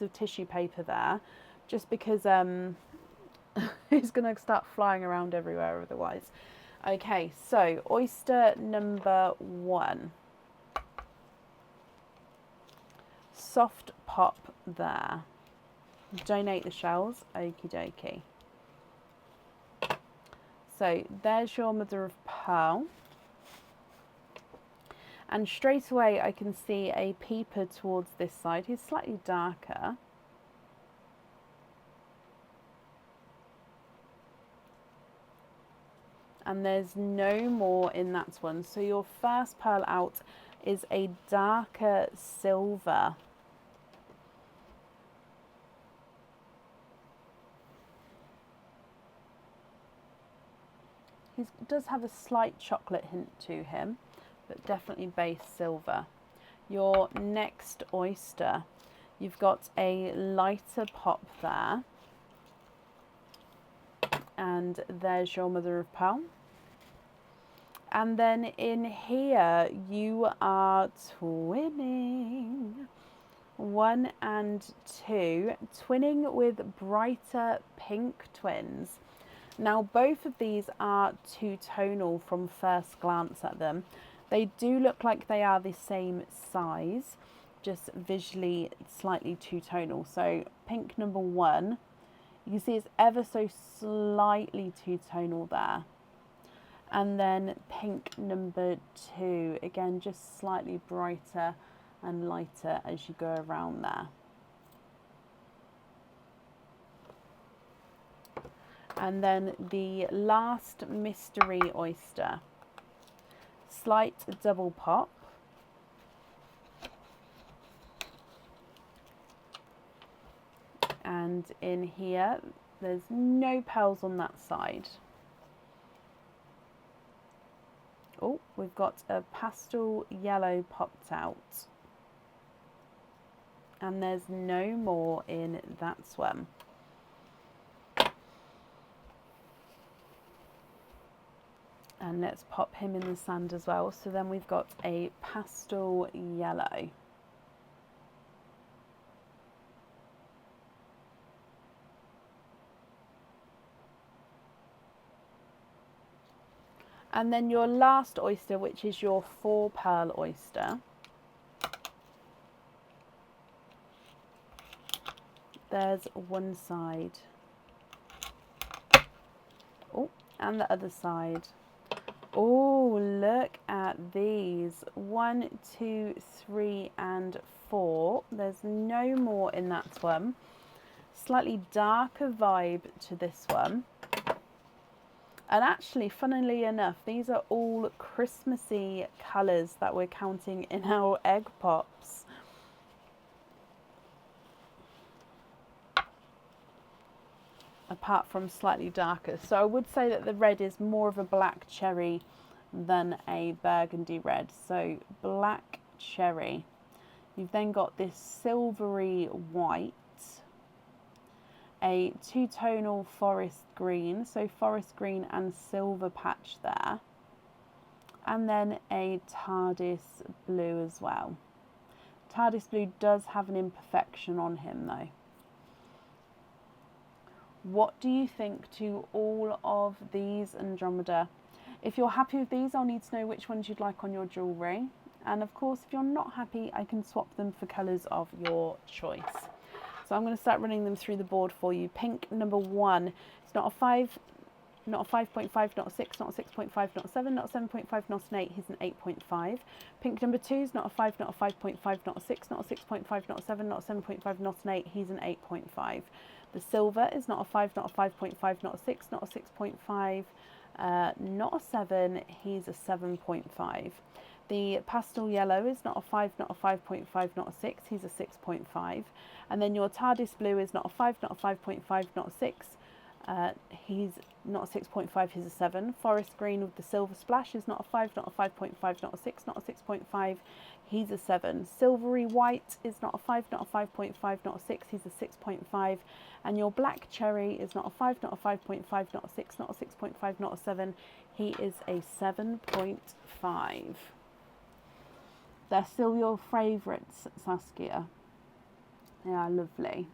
of tissue paper there, just because it's going to start flying around everywhere otherwise. Okay, so oyster number 1. Soft pop there. Donate the shells, okie dokie. So there's your mother of pearl. And straight away I can see a peeper towards this side. He's slightly darker. And there's no more in that one. So your first pearl out is a darker silver. He does have a slight chocolate hint to him, but definitely base silver. Your next oyster, you've got a lighter pop there. And there's your mother of pearl. And then in here, you are twinning. 1 and 2, twinning with brighter pink twins. Now, both of these are two-tonal from first glance at them. They do look like they are the same size, just visually slightly two-tonal. So pink number 1, you can see it's ever so slightly two-tonal there. And then pink number 2, again, just slightly brighter and lighter as you go around there. And then the last mystery oyster, slight double pop. And in here, there's no pearls on that side. Oh, we've got a pastel yellow popped out. And there's no more in that one. And let's pop him in the sand as well. So then we've got a pastel yellow. And then your last oyster, which is your 4 pearl oyster. There's one side. Oh, and the other side. Oh, look at these. 1, 2, 3, and 4. There's no more in that one. Slightly darker vibe to this one. And actually, funnily enough, these are all Christmassy colours that we're counting in our egg pops. Apart from slightly darker. So I would say that the red is more of a black cherry than a burgundy red. So black cherry. You've then got this silvery white, a two-tonal forest green, so forest green and silver patch there, and then a TARDIS blue as well. TARDIS blue does have an imperfection on him though. What do you think to all of these Andromeda? If you're happy with these, I'll need to know which ones you'd like on your jewellery. And of course, if you're not happy, I can swap them for colours of your choice. So I'm going to start running them through the board for you. Pink number 1, it's not a 5, not a 5.5, not a 6, not a 6.5, not a 7, not a 7.5, not an 8, he's an 8.5. Pink number 2 is not a 5, not a 5.5, not a 6, not a 6.5, not a 7, not a 7.5, not an 8, he's an 8.5. The silver is not a 5, not a 5.5, not a 6, not a 6.5, not a 7, he's a 7.5. The pastel yellow is not a 5, not a 5.5, not a 6, he's a 6.5. And then your TARDIS blue is not a 5, not a 5.5, not a 6, he's not a 6.5, he's a 7. Forest green with the silver splash is not a 5, not a 5.5, not a 6, not a 6.5, he's a 7. Silvery white is not a 5, not a 5.5, not a 6, he's a 6.5. And your black cherry is not a 5, not a 5.5, not a 6, not a 6.5, not a 7, he is a 7.5. They're still your favourites, Saskia? They are lovely.